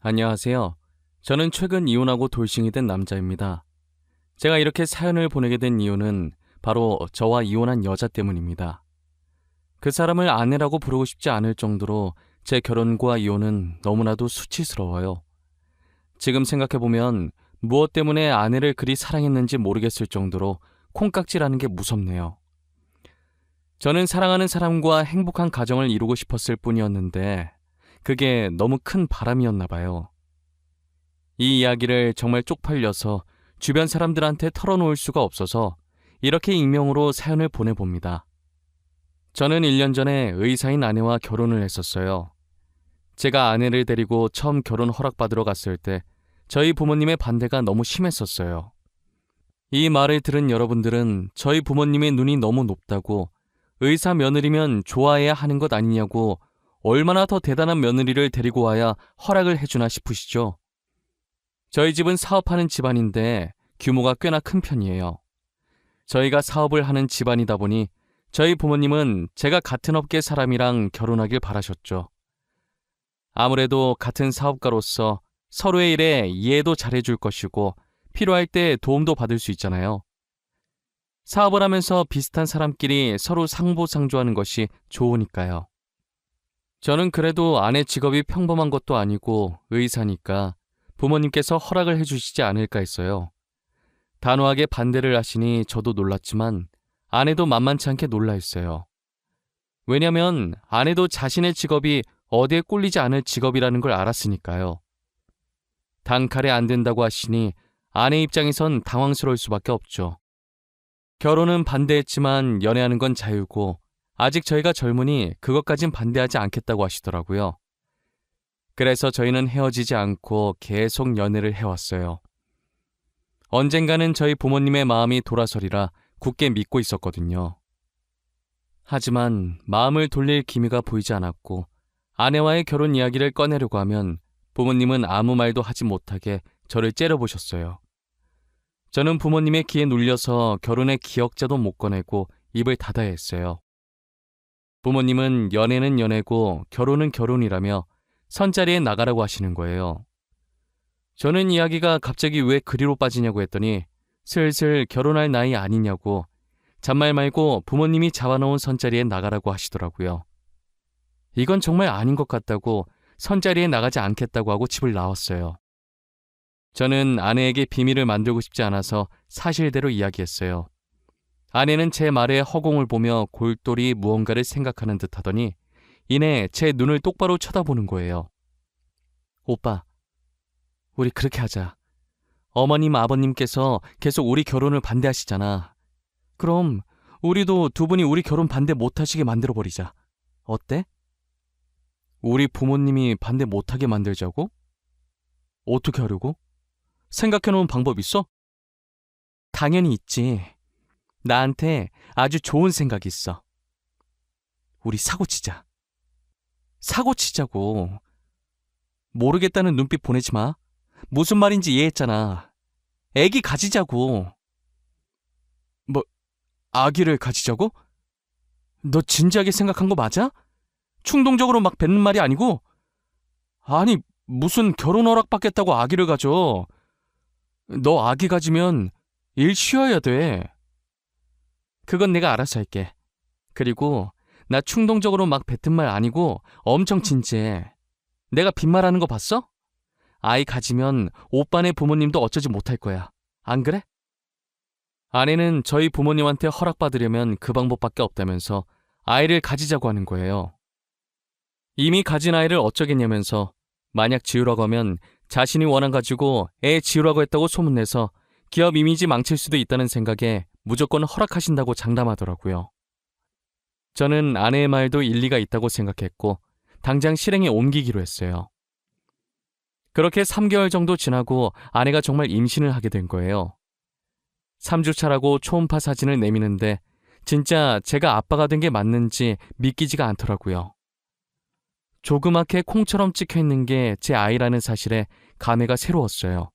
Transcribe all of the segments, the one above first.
안녕하세요. 저는 최근 이혼하고 돌싱이 된 남자입니다. 제가 이렇게 사연을 보내게 된 이유는 바로 저와 이혼한 여자 때문입니다. 그 사람을 아내라고 부르고 싶지 않을 정도로 제 결혼과 이혼은 너무나도 수치스러워요. 지금 생각해보면 무엇 때문에 아내를 그리 사랑했는지 모르겠을 정도로 콩깍지라는 게 무섭네요. 저는 사랑하는 사람과 행복한 가정을 이루고 싶었을 뿐이었는데 그게 너무 큰 바람이었나 봐요. 이 이야기를 정말 쪽팔려서 주변 사람들한테 털어놓을 수가 없어서 이렇게 익명으로 사연을 보내봅니다. 저는 1년 전에 의사인 아내와 결혼을 했었어요. 제가 아내를 데리고 처음 결혼 허락받으러 갔을 때 저희 부모님의 반대가 너무 심했었어요. 이 말을 들은 여러분들은 저희 부모님의 눈이 너무 높다고 의사 며느리면 좋아해야 하는 것 아니냐고 얼마나 더 대단한 며느리를 데리고 와야 허락을 해주나 싶으시죠? 저희 집은 사업하는 집안인데 규모가 꽤나 큰 편이에요. 저희가 사업을 하는 집안이다 보니 저희 부모님은 제가 같은 업계 사람이랑 결혼하길 바라셨죠. 아무래도 같은 사업가로서 서로의 일에 이해도 잘해줄 것이고 필요할 때 도움도 받을 수 있잖아요. 사업을 하면서 비슷한 사람끼리 서로 상보상조하는 것이 좋으니까요. 저는 그래도 아내 직업이 평범한 것도 아니고 의사니까 부모님께서 허락을 해주시지 않을까 했어요. 단호하게 반대를 하시니 저도 놀랐지만 아내도 만만치 않게 놀라했어요. 왜냐면 아내도 자신의 직업이 어디에 꼴리지 않을 직업이라는 걸 알았으니까요. 단칼에 안 된다고 하시니 아내 입장에선 당황스러울 수밖에 없죠. 결혼은 반대했지만 연애하는 건 자유고 아직 저희가 젊으니 그것까진 반대하지 않겠다고 하시더라고요. 그래서 저희는 헤어지지 않고 계속 연애를 해왔어요. 언젠가는 저희 부모님의 마음이 돌아서리라 굳게 믿고 있었거든요. 하지만 마음을 돌릴 기미가 보이지 않았고 아내와의 결혼 이야기를 꺼내려고 하면 부모님은 아무 말도 하지 못하게 저를 째려보셨어요. 저는 부모님의 기에 눌려서 결혼의 기억자도 못 꺼내고 입을 닫아야 했어요. 부모님은 연애는 연애고 결혼은 결혼이라며 선자리에 나가라고 하시는 거예요. 저는 이야기가 갑자기 왜 그리로 빠지냐고 했더니 슬슬 결혼할 나이 아니냐고 잔말 말고 부모님이 잡아놓은 선자리에 나가라고 하시더라고요. 이건 정말 아닌 것 같다고 선자리에 나가지 않겠다고 하고 집을 나왔어요. 저는 아내에게 비밀을 만들고 싶지 않아서 사실대로 이야기했어요. 아내는 제 말에 허공을 보며 골똘히 무언가를 생각하는 듯 하더니 이내 제 눈을 똑바로 쳐다보는 거예요. 오빠, 우리 그렇게 하자. 어머님, 아버님께서 계속 우리 결혼을 반대하시잖아. 그럼 우리도 두 분이 우리 결혼 반대 못하시게 만들어버리자. 어때? 우리 부모님이 반대 못하게 만들자고? 어떻게 하려고? 생각해놓은 방법 있어? 당연히 있지. 나한테 아주 좋은 생각이 있어. 우리 사고 치자. 사고 치자고. 모르겠다는 눈빛 보내지 마. 무슨 말인지 이해했잖아. 애기 가지자고. 뭐, 아기를 가지자고? 너 진지하게 생각한 거 맞아? 충동적으로 막 뱉는 말이 아니고? 아니, 무슨 결혼 허락 받겠다고 아기를 가져. 너 아기 가지면 일 쉬어야 돼. 그건 내가 알아서 할게. 그리고 나 충동적으로 막 뱉은 말 아니고 엄청 진지해. 내가 빈말하는 거 봤어? 아이 가지면 오빠네 부모님도 어쩌지 못할 거야. 안 그래? 아내는 저희 부모님한테 허락받으려면 그 방법밖에 없다면서 아이를 가지자고 하는 거예요. 이미 가진 아이를 어쩌겠냐면서 만약 지우라고 하면 자신이 원한 가지고 애 지우라고 했다고 소문내서 기업 이미지 망칠 수도 있다는 생각에 무조건 허락하신다고 장담하더라고요. 저는 아내의 말도 일리가 있다고 생각했고 당장 실행에 옮기기로 했어요. 그렇게 3개월 정도 지나고 아내가 정말 임신을 하게 된 거예요. 3주 차라고 초음파 사진을 내미는데 진짜 제가 아빠가 된 게 맞는지 믿기지가 않더라고요. 조그맣게 콩처럼 찍혀있는 게 제 아이라는 사실에 감회가 새로웠어요.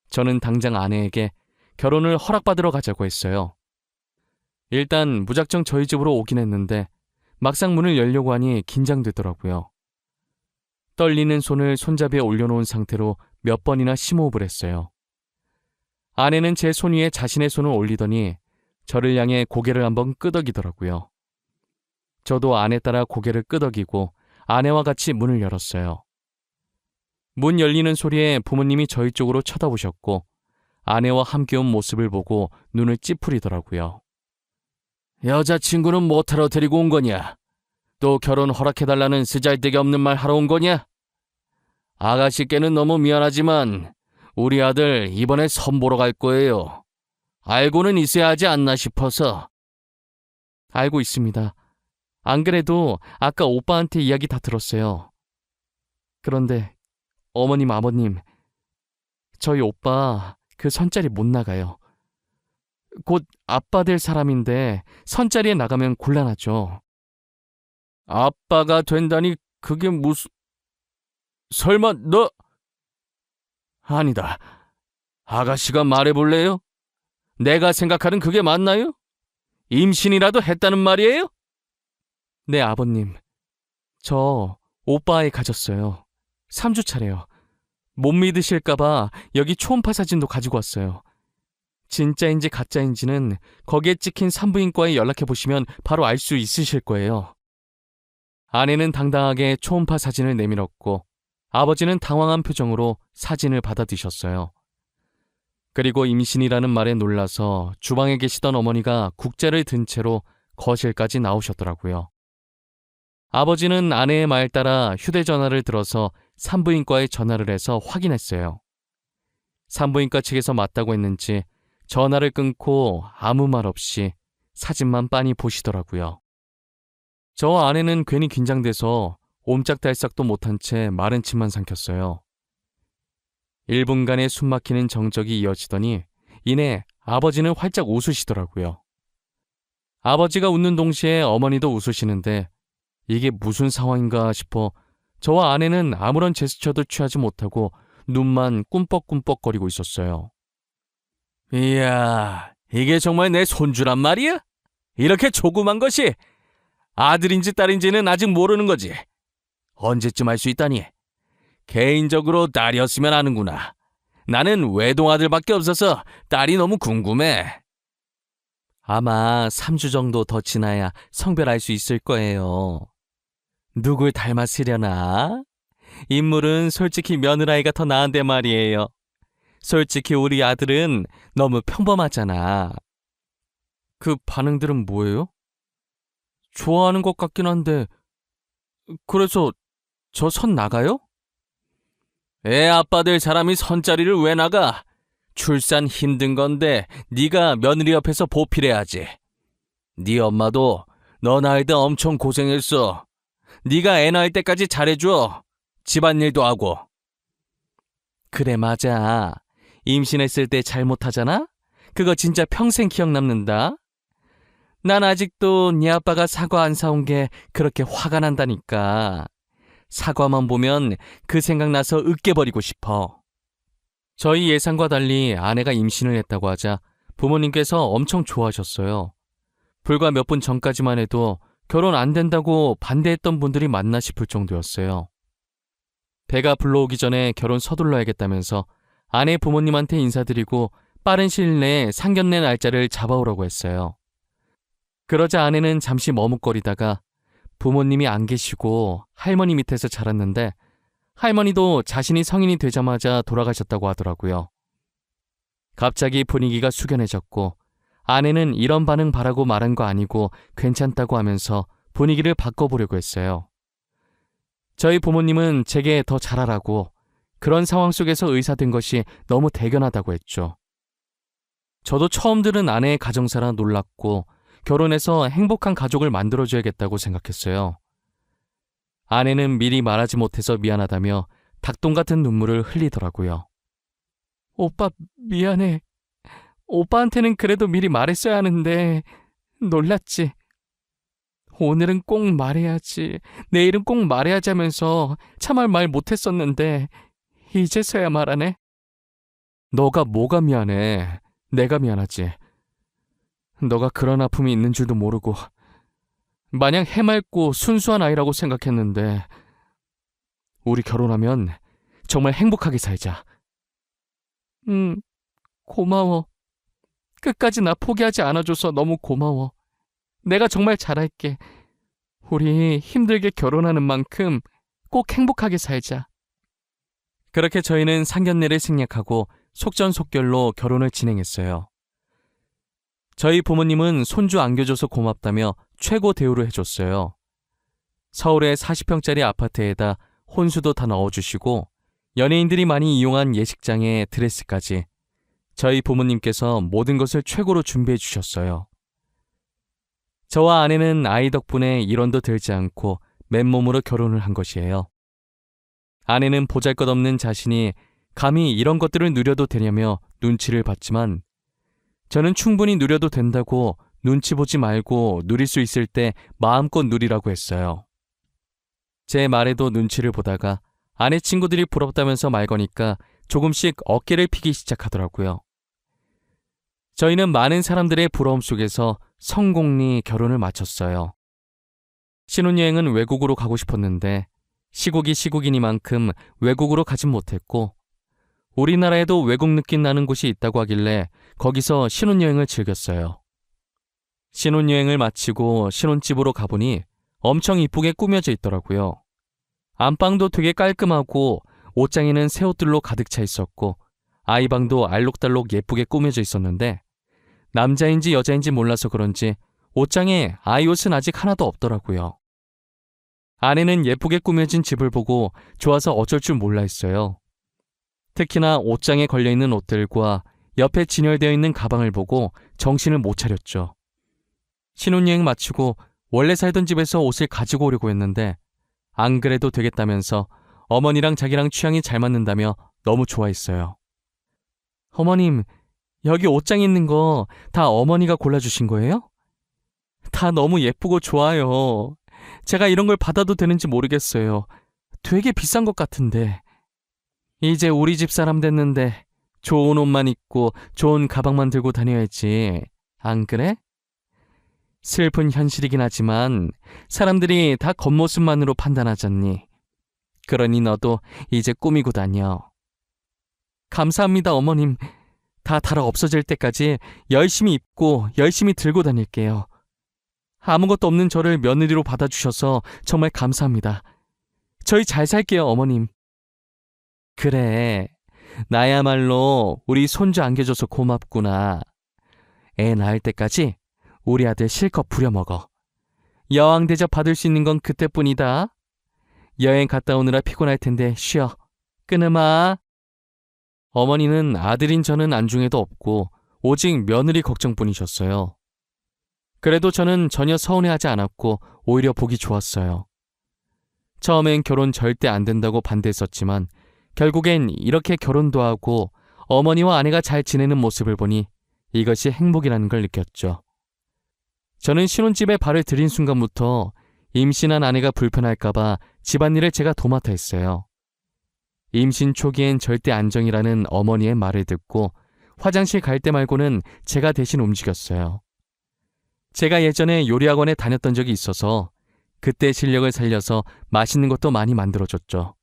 저는 당장 아내에게 결혼을 허락받으러 가자고 했어요. 일단 무작정 저희 집으로 오긴 했는데 막상 문을 열려고 하니 긴장되더라고요. 떨리는 손을 손잡이에 올려놓은 상태로 몇 번이나 심호흡을 했어요. 아내는 제 손 위에 자신의 손을 올리더니 저를 향해 고개를 한번 끄덕이더라고요. 저도 아내 따라 고개를 끄덕이고 아내와 같이 문을 열었어요. 문 열리는 소리에 부모님이 저희 쪽으로 쳐다보셨고 아내와 함께 온 모습을 보고 눈을 찌푸리더라고요. 여자친구는 뭐하러 데리고 온 거냐? 또 결혼 허락해달라는 쓰잘데기 없는 말 하러 온 거냐? 아가씨께는 너무 미안하지만 우리 아들 이번에 선보러 갈 거예요. 알고는 있어야 하지 않나 싶어서. 알고 있습니다. 안 그래도 아까 오빠한테 이야기 다 들었어요. 그런데 어머님, 아버님, 저희 오빠 그 선자리 못 나가요. 곧 아빠 될 사람인데 선자리에 나가면 곤란하죠. 아빠가 된다니 그게 무슨... 설마 너... 아니다. 아가씨가 말해볼래요? 내가 생각하는 그게 맞나요? 임신이라도 했다는 말이에요? 네, 아버님. 저 오빠 아이 가졌어요. 3주 차래요. 못 믿으실까봐 여기 초음파 사진도 가지고 왔어요. 진짜인지 가짜인지는 거기에 찍힌 산부인과에 연락해보시면 바로 알 수 있으실 거예요. 아내는 당당하게 초음파 사진을 내밀었고 아버지는 당황한 표정으로 사진을 받아드셨어요. 그리고 임신이라는 말에 놀라서 주방에 계시던 어머니가 국자를 든 채로 거실까지 나오셨더라고요. 아버지는 아내의 말 따라 휴대전화를 들어서 산부인과에 전화를 해서 확인했어요. 산부인과 측에서 맞다고 했는지 전화를 끊고 아무 말 없이 사진만 빤히 보시더라고요. 저 아내는 괜히 긴장돼서 옴짝달싹도 못한 채 마른 침만 삼켰어요. 1분간의 숨막히는 정적이 이어지더니 이내 아버지는 활짝 웃으시더라고요. 아버지가 웃는 동시에 어머니도 웃으시는데 이게 무슨 상황인가 싶어 저와 아내는 아무런 제스처도 취하지 못하고 눈만 꿈뻑꿈뻑거리고 있었어요. 이야, 이게 정말 내 손주란 말이야? 이렇게 조그만 것이 아들인지 딸인지는 아직 모르는 거지. 언제쯤 알 수 있다니? 개인적으로 딸이었으면 아는구나. 나는 외동아들밖에 없어서 딸이 너무 궁금해. 아마 3주 정도 더 지나야 성별할 수 있을 거예요. 누굴 닮았으려나? 인물은 솔직히 며느라이가 더 나은데 말이에요. 솔직히 우리 아들은 너무 평범하잖아. 그 반응들은 뭐예요? 좋아하는 것 같긴 한데 그래서 저 선 나가요? 애 아빠 될 사람이 선자리를 왜 나가? 출산 힘든 건데 네가 며느리 옆에서 보필해야지. 네 엄마도 너 낳을 때 엄청 고생했어. 네가 애 낳을 때까지 잘해줘. 집안일도 하고. 그래, 맞아. 임신했을 때 잘못하잖아? 그거 진짜 평생 기억 남는다. 난 아직도 네 아빠가 사과 안 사온 게 그렇게 화가 난다니까. 사과만 보면 그 생각나서 으깨버리고 싶어. 저희 예상과 달리 아내가 임신을 했다고 하자 부모님께서 엄청 좋아하셨어요. 불과 몇 분 전까지만 해도 결혼 안 된다고 반대했던 분들이 많나 싶을 정도였어요. 배가 불러오기 전에 결혼 서둘러야겠다면서 아내 부모님한테 인사드리고 빠른 시일 내에 상견례 날짜를 잡아오라고 했어요. 그러자 아내는 잠시 머뭇거리다가 부모님이 안 계시고 할머니 밑에서 자랐는데 할머니도 자신이 성인이 되자마자 돌아가셨다고 하더라고요. 갑자기 분위기가 숙연해졌고 아내는 이런 반응 바라고 말한 거 아니고 괜찮다고 하면서 분위기를 바꿔보려고 했어요. 저희 부모님은 제게 더 잘하라고 그런 상황 속에서 의사된 것이 너무 대견하다고 했죠. 저도 처음 들은 아내의 가정사라 놀랐고 결혼해서 행복한 가족을 만들어줘야겠다고 생각했어요. 아내는 미리 말하지 못해서 미안하다며 닭똥 같은 눈물을 흘리더라고요. 오빠 미안해. 오빠한테는 그래도 미리 말했어야 하는데 놀랐지. 오늘은 꼭 말해야지. 내일은 꼭 말해야지 하면서 참을 말 못했었는데 이제서야 말하네. 너가 뭐가 미안해. 내가 미안하지. 너가 그런 아픔이 있는 줄도 모르고 마냥 해맑고 순수한 아이라고 생각했는데 우리 결혼하면 정말 행복하게 살자. 고마워. 끝까지 나 포기하지 않아줘서 너무 고마워. 내가 정말 잘할게. 우리 힘들게 결혼하는 만큼 꼭 행복하게 살자. 그렇게 저희는 상견례를 생략하고 속전속결로 결혼을 진행했어요. 저희 부모님은 손주 안겨줘서 고맙다며 최고 대우를 해줬어요. 서울의 40평짜리 아파트에다 혼수도 다 넣어주시고 연예인들이 많이 이용한 예식장에 드레스까지 저희 부모님께서 모든 것을 최고로 준비해 주셨어요. 저와 아내는 아이 덕분에 일원도 들지 않고 맨몸으로 결혼을 한 것이에요. 아내는 보잘것없는 자신이 감히 이런 것들을 누려도 되냐며 눈치를 봤지만 저는 충분히 누려도 된다고 눈치 보지 말고 누릴 수 있을 때 마음껏 누리라고 했어요. 제 말에도 눈치를 보다가 아내 친구들이 부럽다면서 말 거니까 조금씩 어깨를 피기 시작하더라고요. 저희는 많은 사람들의 부러움 속에서 성공리 결혼을 마쳤어요. 신혼여행은 외국으로 가고 싶었는데 시국이 시국이니만큼 외국으로 가진 못했고 우리나라에도 외국 느낌 나는 곳이 있다고 하길래 거기서 신혼여행을 즐겼어요. 신혼여행을 마치고 신혼집으로 가보니 엄청 이쁘게 꾸며져 있더라고요. 안방도 되게 깔끔하고 옷장에는 새 옷들로 가득 차 있었고 아이방도 알록달록 예쁘게 꾸며져 있었는데 남자인지 여자인지 몰라서 그런지 옷장에 아이 옷은 아직 하나도 없더라고요. 아내는 예쁘게 꾸며진 집을 보고 좋아서 어쩔 줄 몰라 했어요. 특히나 옷장에 걸려있는 옷들과 옆에 진열되어 있는 가방을 보고 정신을 못 차렸죠. 신혼여행 마치고 원래 살던 집에서 옷을 가지고 오려고 했는데 안 그래도 되겠다면서 어머니랑 자기랑 취향이 잘 맞는다며 너무 좋아했어요. 어머님, 여기 옷장에 있는 거 다 어머니가 골라주신 거예요? 다 너무 예쁘고 좋아요. 제가 이런 걸 받아도 되는지 모르겠어요. 되게 비싼 것 같은데. 이제 우리 집 사람 됐는데 좋은 옷만 입고 좋은 가방만 들고 다녀야지. 안 그래? 슬픈 현실이긴 하지만 사람들이 다 겉모습만으로 판단하잖니. 그러니 너도 이제 꾸미고 다녀. 감사합니다, 어머님. 다 달아 없어질 때까지 열심히 입고 열심히 들고 다닐게요. 아무것도 없는 저를 며느리로 받아주셔서 정말 감사합니다. 저희 잘 살게요, 어머님. 그래, 나야말로 우리 손주 안겨줘서 고맙구나. 애 낳을 때까지 우리 아들 실컷 부려먹어. 여왕 대접 받을 수 있는 건 그때뿐이다. 여행 갔다 오느라 피곤할 텐데 쉬어. 끊으마. 어머니는 아들인 저는 안중에도 없고 오직 며느리 걱정뿐이셨어요. 그래도 저는 전혀 서운해하지 않았고 오히려 보기 좋았어요. 처음엔 결혼 절대 안 된다고 반대했었지만 결국엔 이렇게 결혼도 하고 어머니와 아내가 잘 지내는 모습을 보니 이것이 행복이라는 걸 느꼈죠. 저는 신혼집에 발을 들인 순간부터 임신한 아내가 불편할까봐 집안일을 제가 도맡아 했어요. 임신 초기엔 절대 안정이라는 어머니의 말을 듣고 화장실 갈 때 말고는 제가 대신 움직였어요. 제가 예전에 요리학원에 다녔던 적이 있어서 그때 실력을 살려서 맛있는 것도 많이 만들어줬죠.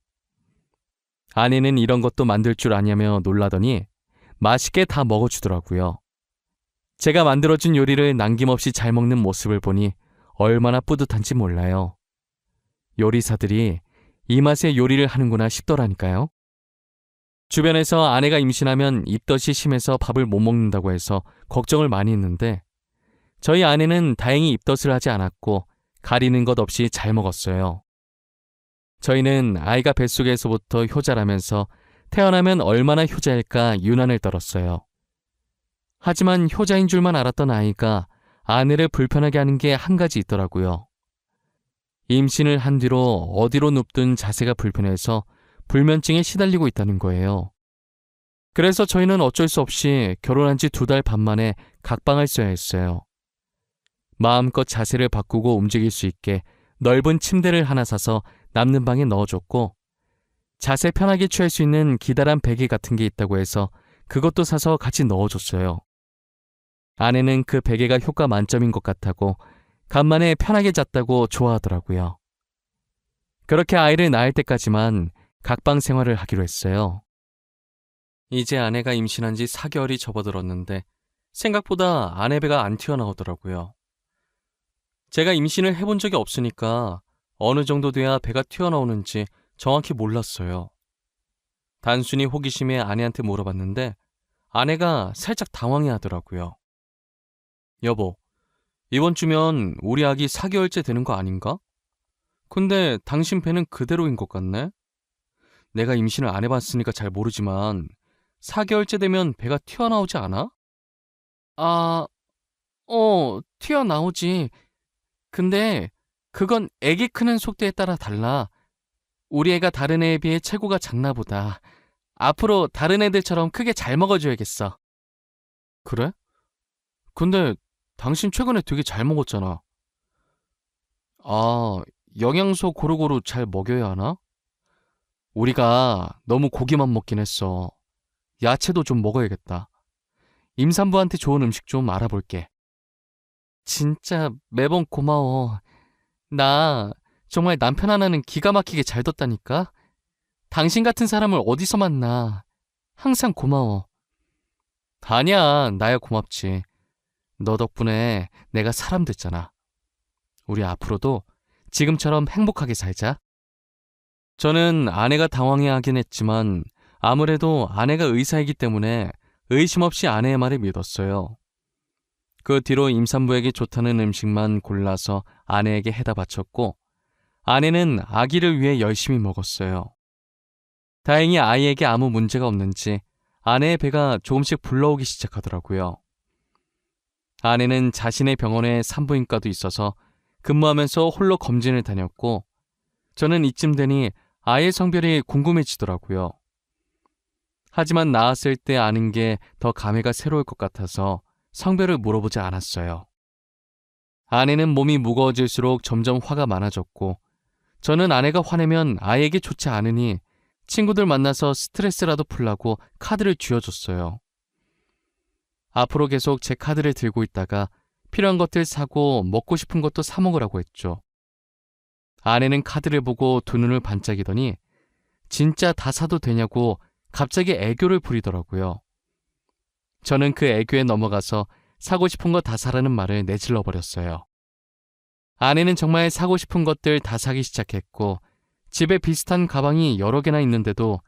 아내는 이런 것도 만들 줄 아냐며 놀라더니 맛있게 다 먹어주더라고요. 제가 만들어준 요리를 남김없이 잘 먹는 모습을 보니 얼마나 뿌듯한지 몰라요. 요리사들이 이 맛에 요리를 하는구나 싶더라니까요. 주변에서 아내가 임신하면 입덧이 심해서 밥을 못 먹는다고 해서 걱정을 많이 했는데 저희 아내는 다행히 입덧을 하지 않았고 가리는 것 없이 잘 먹었어요. 저희는 아이가 뱃속에서부터 효자라면서 태어나면 얼마나 효자일까 유난을 떨었어요. 하지만 효자인 줄만 알았던 아이가 아내를 불편하게 하는 게 한 가지 있더라고요. 임신을 한 뒤로 어디로 눕든 자세가 불편해서 불면증에 시달리고 있다는 거예요. 그래서 저희는 어쩔 수 없이 결혼한 지 2달 반 만에 각방을 써야 했어요. 마음껏 자세를 바꾸고 움직일 수 있게 넓은 침대를 하나 사서 남는 방에 넣어줬고 자세 편하게 취할 수 있는 기다란 베개 같은 게 있다고 해서 그것도 사서 같이 넣어줬어요. 아내는 그 베개가 효과 만점인 것 같다고 간만에 편하게 잤다고 좋아하더라고요. 그렇게 아이를 낳을 때까지만 각방 생활을 하기로 했어요. 이제 아내가 임신한 지 4개월이 접어들었는데 생각보다 아내 배가 안 튀어나오더라고요. 제가 임신을 해본 적이 없으니까 어느 정도 돼야 배가 튀어나오는지 정확히 몰랐어요. 단순히 호기심에 아내한테 물어봤는데 아내가 살짝 당황해 하더라고요. 여보, 이번 주면 우리 아기 4개월째 되는 거 아닌가? 근데 당신 배는 그대로인 것 같네? 내가 임신을 안 해봤으니까 잘 모르지만 4개월째 되면 배가 튀어나오지 않아? 아, 튀어나오지. 근데 그건 애기 크는 속도에 따라 달라. 우리 애가 다른 애에 비해 체구가 작나 보다. 앞으로 다른 애들처럼 크게 잘 먹어줘야겠어. 그래? 근데 당신 최근에 되게 잘 먹었잖아. 아, 영양소 고루고루 잘 먹여야 하나? 우리가 너무 고기만 먹긴 했어. 야채도 좀 먹어야겠다. 임산부한테 좋은 음식 좀 알아볼게. 진짜 매번 고마워. 나 정말 남편 하나는 기가 막히게 잘 뒀다니까? 당신 같은 사람을 어디서 만나. 항상 고마워. 아니야, 나야 고맙지. 너 덕분에 내가 사람 됐잖아. 우리 앞으로도 지금처럼 행복하게 살자. 저는 아내가 당황해하긴 했지만 아무래도 아내가 의사이기 때문에 의심 없이 아내의 말을 믿었어요. 그 뒤로 임산부에게 좋다는 음식만 골라서 아내에게 해다 바쳤고 아내는 아기를 위해 열심히 먹었어요. 다행히 아이에게 아무 문제가 없는지 아내의 배가 조금씩 불러오기 시작하더라고요. 아내는 자신의 병원에 산부인과도 있어서 근무하면서 홀로 검진을 다녔고 저는 이쯤 되니 아이의 성별이 궁금해지더라고요. 하지만 낳았을 때 아는 게 더 감회가 새로울 것 같아서 성별을 물어보지 않았어요. 아내는 몸이 무거워질수록 점점 화가 많아졌고 저는 아내가 화내면 아이에게 좋지 않으니 친구들 만나서 스트레스라도 풀라고 카드를 쥐어줬어요. 앞으로 계속 제 카드를 들고 있다가 필요한 것들 사고 먹고 싶은 것도 사 먹으라고 했죠. 아내는 카드를 보고 두 눈을 반짝이더니 진짜 다 사도 되냐고 갑자기 애교를 부리더라고요. 저는 그 애교에 넘어가서 사고 싶은 거 다 사라는 말을 내질러 버렸어요. 아내는 정말 사고 싶은 것들 다 사기 시작했고 집에 비슷한 가방이 여러 개나 있는데도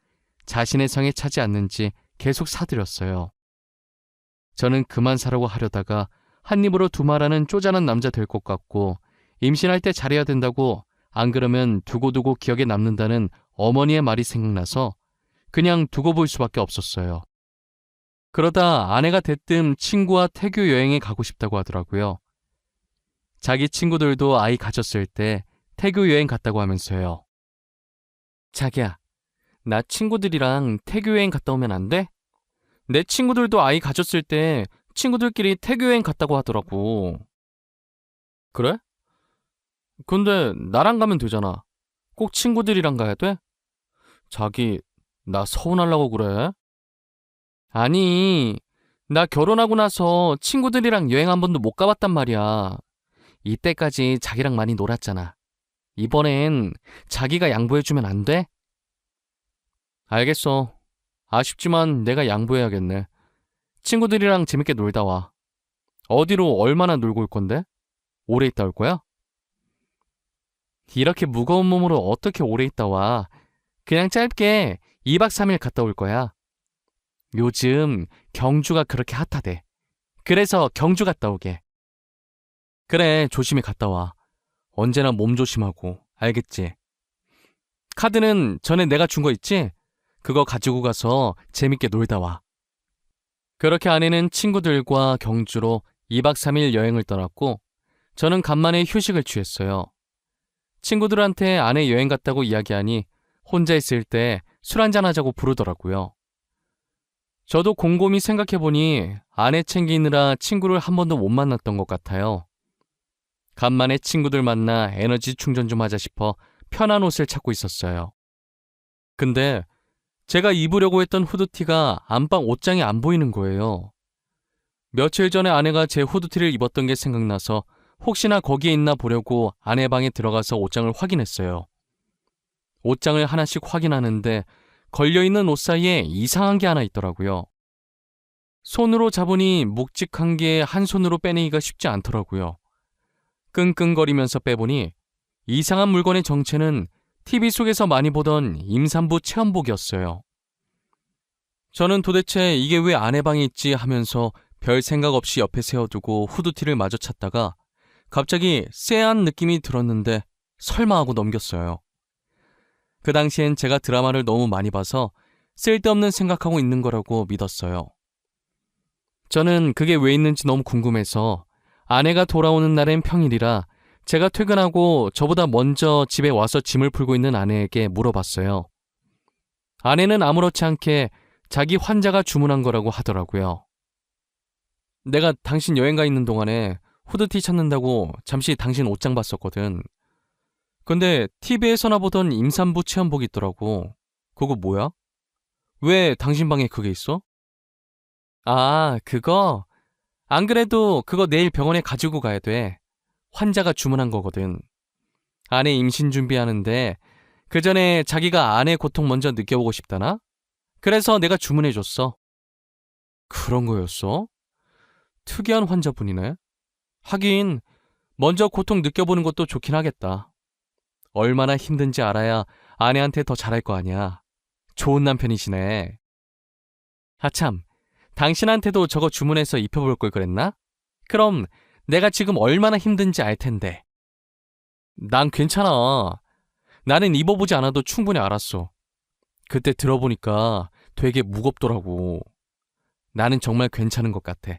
자신의 성에 차지 않는지 계속 사들였어요. 저는 그만 사라고 하려다가 한 입으로 두 말하는 쪼잔한 남자 될 것 같고 임신할 때 잘해야 된다고 안 그러면 두고두고 기억에 남는다는 어머니의 말이 생각나서 그냥 두고 볼 수밖에 없었어요. 그러다 아내가 대뜸 친구와 태교 여행에 가고 싶다고 하더라고요. 자기 친구들도 아이 가졌을 때 태교 여행 갔다고 하면서요. 자기야, 나 친구들이랑 태교 여행 갔다 오면 안 돼? 내 친구들도 아이 가졌을 때 친구들끼리 태교 여행 갔다고 하더라고. 그래? 근데 나랑 가면 되잖아. 꼭 친구들이랑 가야 돼? 자기, 나 서운하려고 그래? 아니, 나 결혼하고 나서 친구들이랑 여행 한 번도 못 가봤단 말이야. 이때까지 자기랑 많이 놀았잖아. 이번엔 자기가 양보해주면 안 돼? 알겠어. 아쉽지만 내가 양보해야겠네. 친구들이랑 재밌게 놀다 와. 어디로 얼마나 놀고 올 건데? 오래 있다 올 거야? 이렇게 무거운 몸으로 어떻게 오래 있다 와. 그냥 짧게 2박 3일 갔다 올 거야. 요즘 경주가 그렇게 핫하대. 그래서 경주 갔다 오게. 그래, 조심히 갔다 와. 언제나 몸 조심하고, 알겠지? 카드는 전에 내가 준 거 있지? 그거 가지고 가서 재밌게 놀다 와. 그렇게 아내는 친구들과 경주로 2박 3일 여행을 떠났고 저는 간만에 휴식을 취했어요. 친구들한테 아내 여행 갔다고 이야기하니 혼자 있을 때 술 한잔 하자고 부르더라고요. 저도 곰곰이 생각해보니 아내 챙기느라 친구를 한 번도 못 만났던 것 같아요. 간만에 친구들 만나 에너지 충전 좀 하자 싶어 편한 옷을 찾고 있었어요. 근데 제가 입으려고 했던 후드티가 안방 옷장에 안 보이는 거예요. 며칠 전에 아내가 제 후드티를 입었던 게 생각나서 혹시나 거기에 있나 보려고 아내 방에 들어가서 옷장을 확인했어요. 옷장을 하나씩 확인하는데 걸려있는 옷 사이에 이상한 게 하나 있더라고요. 손으로 잡으니 묵직한 게 한 손으로 빼내기가 쉽지 않더라고요. 끙끙거리면서 빼보니 이상한 물건의 정체는 TV 속에서 많이 보던 임산부 체험복이었어요. 저는 도대체 이게 왜 아내 방에 있지 하면서 별 생각 없이 옆에 세워두고 후드티를 마저 찾다가 갑자기 쎄한 느낌이 들었는데 설마 하고 넘겼어요. 그 당시엔 제가 드라마를 너무 많이 봐서 쓸데없는 생각하고 있는 거라고 믿었어요. 저는 그게 왜 있는지 너무 궁금해서 아내가 돌아오는 날엔 평일이라 제가 퇴근하고 저보다 먼저 집에 와서 짐을 풀고 있는 아내에게 물어봤어요. 아내는 아무렇지 않게 자기 환자가 주문한 거라고 하더라고요. 내가 당신 여행 가 있는 동안에 후드티 찾는다고 잠시 당신 옷장 봤었거든. 근데 TV에서나 보던 임산부 체험복 있더라고. 그거 뭐야? 왜 당신 방에 그게 있어? 아, 그거? 안 그래도 그거 내일 병원에 가지고 가야 돼. 환자가 주문한 거거든. 아내 임신 준비하는데 그 전에 자기가 아내 고통 먼저 느껴보고 싶다나? 그래서 내가 주문해줬어. 그런 거였어? 특이한 환자분이네. 하긴 먼저 고통 느껴보는 것도 좋긴 하겠다. 얼마나 힘든지 알아야 아내한테 더 잘할 거 아니야. 좋은 남편이시네. 하참, 당신한테도 저거 주문해서 입혀볼 걸 그랬나? 그럼 내가 지금 얼마나 힘든지 알 텐데. 난 괜찮아. 나는 입어보지 않아도 충분히 알았어. 그때 들어보니까 되게 무겁더라고. 나는 정말 괜찮은 것 같아.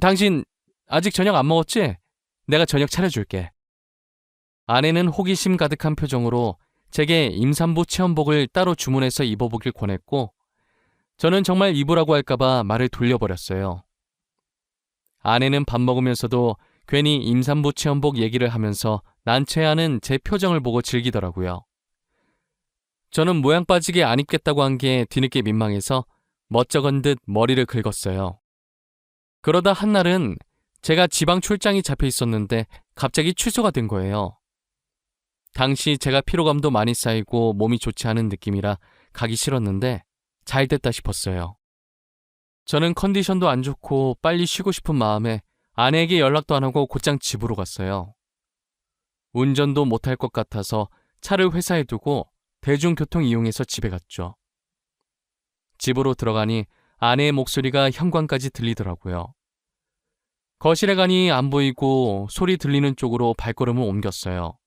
당신 아직 저녁 안 먹었지? 내가 저녁 차려줄게. 아내는 호기심 가득한 표정으로 제게 임산부 체험복을 따로 주문해서 입어보길 권했고 저는 정말 입으라고 할까봐 말을 돌려버렸어요. 아내는 밥 먹으면서도 괜히 임산부 체험복 얘기를 하면서 난처해하는 제 표정을 보고 즐기더라고요. 저는 모양 빠지게 안 입겠다고 한 게 뒤늦게 민망해서 멋쩍은 듯 머리를 긁었어요. 그러다 한날은 제가 지방 출장이 잡혀 있었는데 갑자기 취소가 된 거예요. 당시 제가 피로감도 많이 쌓이고 몸이 좋지 않은 느낌이라 가기 싫었는데 잘 됐다 싶었어요. 저는 컨디션도 안 좋고 빨리 쉬고 싶은 마음에 아내에게 연락도 안 하고 곧장 집으로 갔어요. 운전도 못할 것 같아서 차를 회사에 두고 대중교통 이용해서 집에 갔죠. 집으로 들어가니 아내의 목소리가 현관까지 들리더라고요. 거실에 가니 안 보이고 소리 들리는 쪽으로 발걸음을 옮겼어요.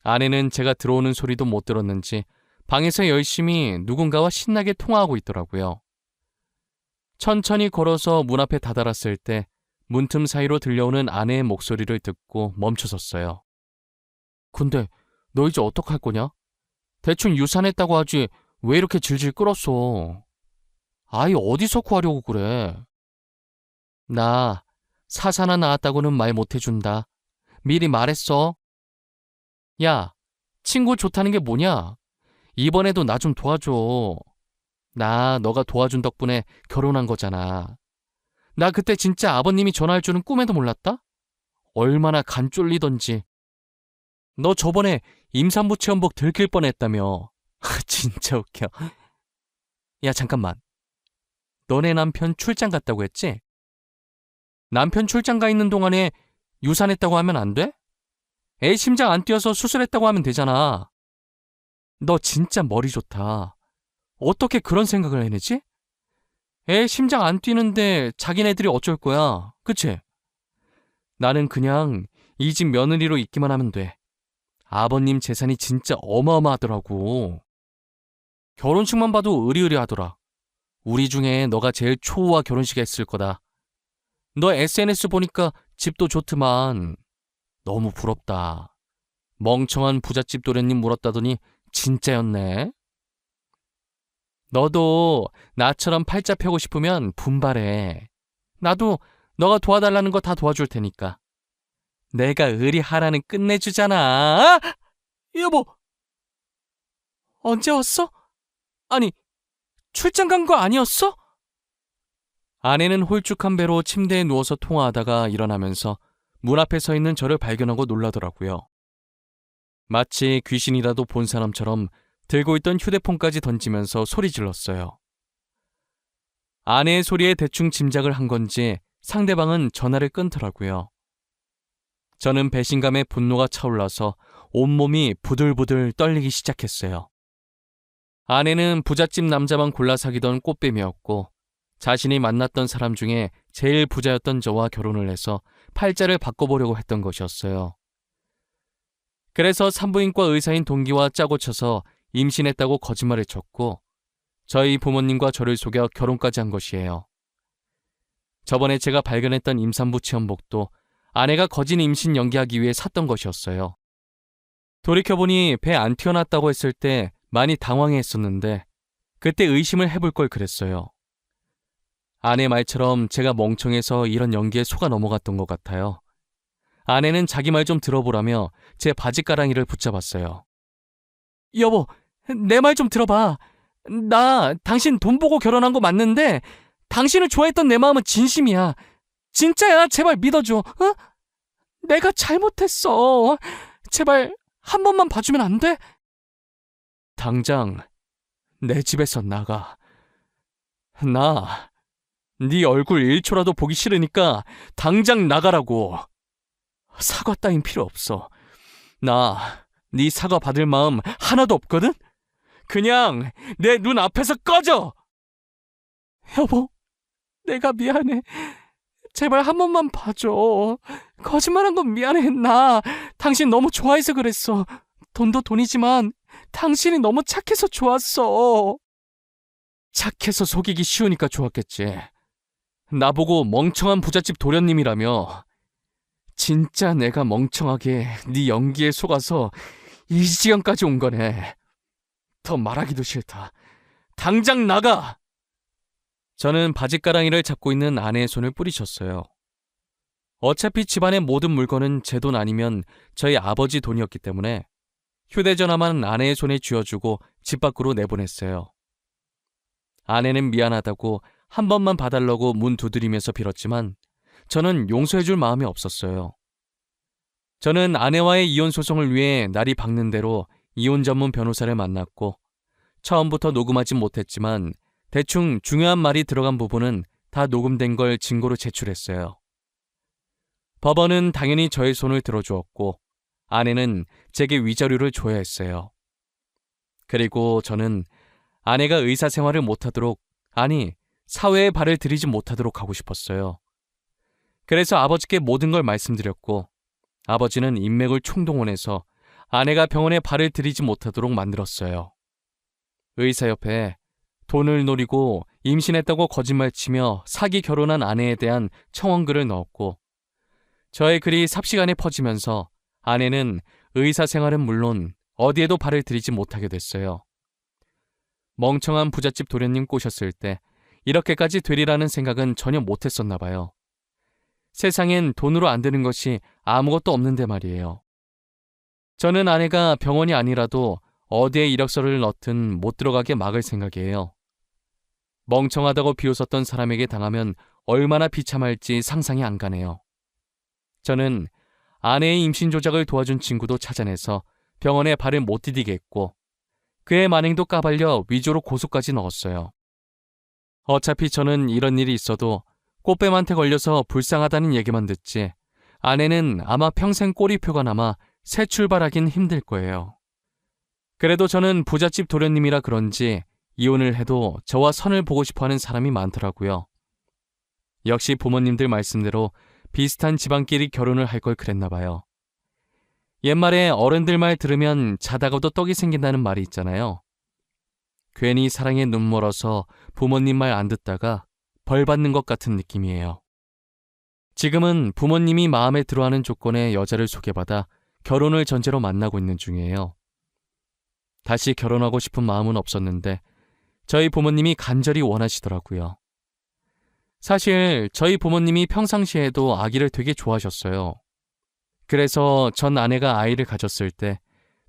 아내는 제가 들어오는 소리도 못 들었는지 방에서 열심히 누군가와 신나게 통화하고 있더라고요. 천천히 걸어서 문 앞에 다다랐을 때 문틈 사이로 들려오는 아내의 목소리를 듣고 멈춰섰어요. 근데 너 이제 어떡할 거냐? 대충 유산했다고 하지 왜 이렇게 질질 끌었어? 아이 어디서 구하려고 그래? 나 사사나 나왔다고는 말 못해준다. 미리 말했어. 야, 친구 좋다는 게 뭐냐? 이번에도 나 좀 도와줘. 나 너가 도와준 덕분에 결혼한 거잖아. 나 그때 진짜 아버님이 전화할 줄은 꿈에도 몰랐다? 얼마나 간 쫄리던지. 너 저번에 임산부 체험복 들킬 뻔했다며. 진짜 웃겨. 야, 잠깐만. 너네 남편 출장 갔다고 했지? 남편 출장 가 있는 동안에 유산했다고 하면 안 돼? 애 심장 안 뛰어서 수술했다고 하면 되잖아. 너 진짜 머리 좋다. 어떻게 그런 생각을 해내지? 애 심장 안 뛰는데 자기네들이 어쩔 거야. 그치? 나는 그냥 이 집 며느리로 있기만 하면 돼. 아버님 재산이 진짜 어마어마하더라고. 결혼식만 봐도 으리으리하더라. 우리 중에 너가 제일 초호화 결혼식 했을 거다. 너 SNS 보니까 집도 좋더만. 너무 부럽다. 멍청한 부잣집 도련님 물었다더니 진짜였네. 너도 나처럼 팔자 펴고 싶으면 분발해. 나도 너가 도와달라는 거 다 도와줄 테니까. 내가 의리하라는 끝내주잖아. 여보, 언제 왔어? 아니, 출장 간 거 아니었어? 아내는 홀쭉한 배로 침대에 누워서 통화하다가 일어나면서 문 앞에 서 있는 저를 발견하고 놀라더라고요. 마치 귀신이라도 본 사람처럼 들고 있던 휴대폰까지 던지면서 소리 질렀어요. 아내의 소리에 대충 짐작을 한 건지 상대방은 전화를 끊더라고요. 저는 배신감에 분노가 차올라서 온몸이 부들부들 떨리기 시작했어요. 아내는 부잣집 남자만 골라 사귀던 꽃뱀이었고 자신이 만났던 사람 중에 제일 부자였던 저와 결혼을 해서 팔자를 바꿔보려고 했던 것이었어요. 그래서 산부인과 의사인 동기와 짜고 쳐서 임신했다고 거짓말을 쳤고 저희 부모님과 저를 속여 결혼까지 한 것이에요. 저번에 제가 발견했던 임산부 체험복도 아내가 거짓 임신 연기하기 위해 샀던 것이었어요. 돌이켜보니 배 안 튀어났다고 했을 때 많이 당황했었는데 그때 의심을 해볼 걸 그랬어요. 아내 말처럼 제가 멍청해서 이런 연기에 속아 넘어갔던 것 같아요. 아내는 자기 말 좀 들어보라며 제 바지가랑이를 붙잡았어요. 여보, 내 말 좀 들어봐. 나 당신 돈 보고 결혼한 거 맞는데 당신을 좋아했던 내 마음은 진심이야. 진짜야. 제발 믿어줘. 어? 내가 잘못했어. 제발 한 번만 봐주면 안 돼? 당장 내 집에서 나가. 나 네 얼굴 1초라도 보기 싫으니까 당장 나가라고. 사과 따윈 필요 없어. 나 네 사과 받을 마음 하나도 없거든? 그냥 내 눈 앞에서 꺼져! 여보, 내가 미안해. 제발 한 번만 봐줘. 거짓말한 건 미안해. 나 당신 너무 좋아해서 그랬어. 돈도 돈이지만 당신이 너무 착해서 좋았어. 착해서 속이기 쉬우니까 좋았겠지. 나보고 멍청한 부잣집 도련님이라며. 진짜 내가 멍청하게 네 연기에 속아서 이 지경까지 온 거네. 더 말하기도 싫다. 당장 나가! 저는 바지가랑이를 잡고 있는 아내의 손을 뿌리쳤어요. 어차피 집안의 모든 물건은 제 돈 아니면 저희 아버지 돈이었기 때문에 휴대전화만 아내의 손에 쥐어주고 집 밖으로 내보냈어요. 아내는 미안하다고 한 번만 봐달라고 문 두드리면서 빌었지만 저는 용서해줄 마음이 없었어요. 저는 아내와의 이혼 소송을 위해 날이 밝는 대로 이혼 전문 변호사를 만났고 처음부터 녹음하진 못했지만 대충 중요한 말이 들어간 부분은 다 녹음된 걸 증거로 제출했어요. 법원은 당연히 저의 손을 들어주었고 아내는 제게 위자료를 줘야 했어요. 그리고 저는 아내가 의사 생활을 못하도록, 아니 사회에 발을 들이지 못하도록 하고 싶었어요. 그래서 아버지께 모든 걸 말씀드렸고 아버지는 인맥을 총동원해서 아내가 병원에 발을 들이지 못하도록 만들었어요. 의사협회에 돈을 노리고 임신했다고 거짓말치며 사기 결혼한 아내에 대한 청원글을 넣었고 저의 글이 삽시간에 퍼지면서 아내는 의사 생활은 물론 어디에도 발을 들이지 못하게 됐어요. 멍청한 부잣집 도련님 꼬셨을 때 이렇게까지 되리라는 생각은 전혀 못했었나 봐요. 세상엔 돈으로 안 되는 것이 아무것도 없는데 말이에요. 저는 아내가 병원이 아니라도 어디에 이력서를 넣든 못 들어가게 막을 생각이에요. 멍청하다고 비웃었던 사람에게 당하면 얼마나 비참할지 상상이 안 가네요. 저는 아내의 임신 조작을 도와준 친구도 찾아내서 병원에 발을 못 디디게 했고 그의 만행도 까발려 위조로 고소까지 넣었어요. 어차피 저는 이런 일이 있어도 꽃뱀한테 걸려서 불쌍하다는 얘기만 듣지 아내는 아마 평생 꼬리표가 남아 새 출발하긴 힘들 거예요. 그래도 저는 부잣집 도련님이라 그런지 이혼을 해도 저와 선을 보고 싶어하는 사람이 많더라고요. 역시 부모님들 말씀대로 비슷한 집안끼리 결혼을 할 걸 그랬나 봐요. 옛말에 어른들 말 들으면 자다가도 떡이 생긴다는 말이 있잖아요. 괜히 사랑에 눈 멀어서 부모님 말 안 듣다가 벌 받는 것 같은 느낌이에요. 지금은 부모님이 마음에 들어하는 조건의 여자를 소개받아 결혼을 전제로 만나고 있는 중이에요. 다시 결혼하고 싶은 마음은 없었는데 저희 부모님이 간절히 원하시더라고요. 사실 저희 부모님이 평상시에도 아기를 되게 좋아하셨어요. 그래서 전 아내가 아이를 가졌을 때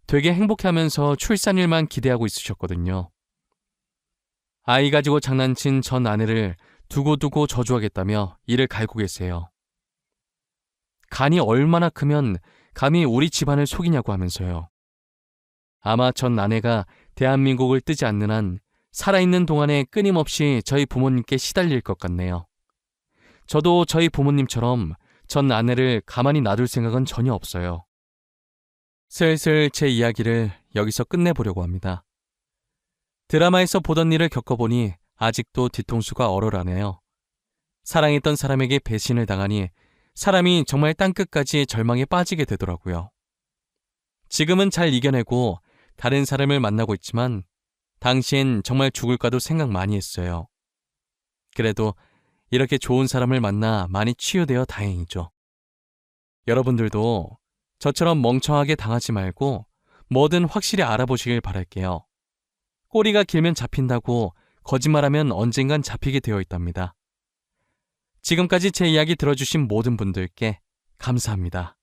되게 행복해하면서 출산일만 기대하고 있으셨거든요. 아이 가지고 장난친 전 아내를 두고두고 저주하겠다며 이를 갈고 계세요. 간이 얼마나 크면 감히 우리 집안을 속이냐고 하면서요. 아마 전 아내가 대한민국을 뜨지 않는 한 살아있는 동안에 끊임없이 저희 부모님께 시달릴 것 같네요. 저도 저희 부모님처럼 전 아내를 가만히 놔둘 생각은 전혀 없어요. 슬슬 제 이야기를 여기서 끝내보려고 합니다. 드라마에서 보던 일을 겪어보니 아직도 뒤통수가 얼얼하네요. 사랑했던 사람에게 배신을 당하니 사람이 정말 땅끝까지 절망에 빠지게 되더라고요. 지금은 잘 이겨내고 다른 사람을 만나고 있지만 당시엔 정말 죽을까도 생각 많이 했어요. 그래도 이렇게 좋은 사람을 만나 많이 치유되어 다행이죠. 여러분들도 저처럼 멍청하게 당하지 말고 뭐든 확실히 알아보시길 바랄게요. 꼬리가 길면 잡힌다고 거짓말하면 언젠간 잡히게 되어 있답니다. 지금까지 제 이야기 들어주신 모든 분들께 감사합니다.